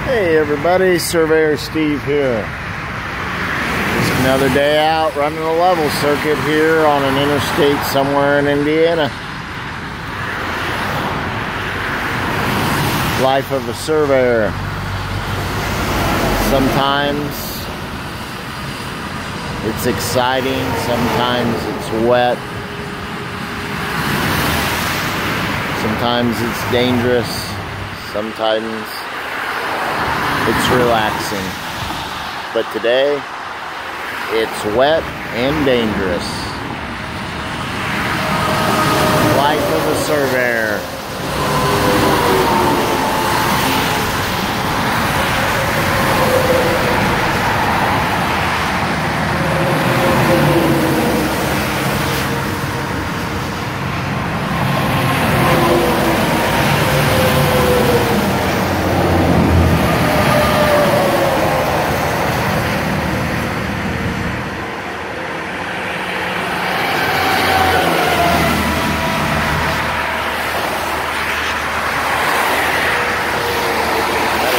Hey everybody, Surveyor Steve here. Just another day out running a level circuit here on an interstate somewhere in Indiana. Life of a surveyor. Sometimes it's exciting, sometimes it's wet, sometimes it's dangerous, sometimes it's relaxing. But today, it's wet and dangerous. Life of a surveyor.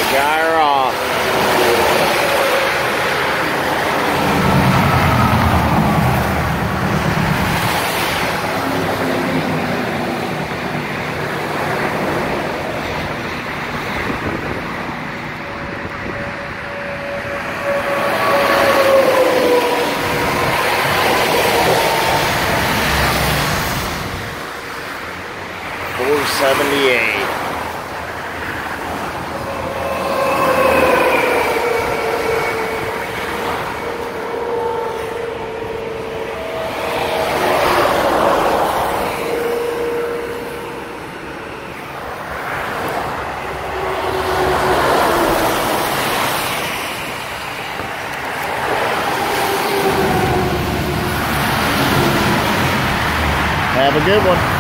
Gyre off. $478. Have a good one.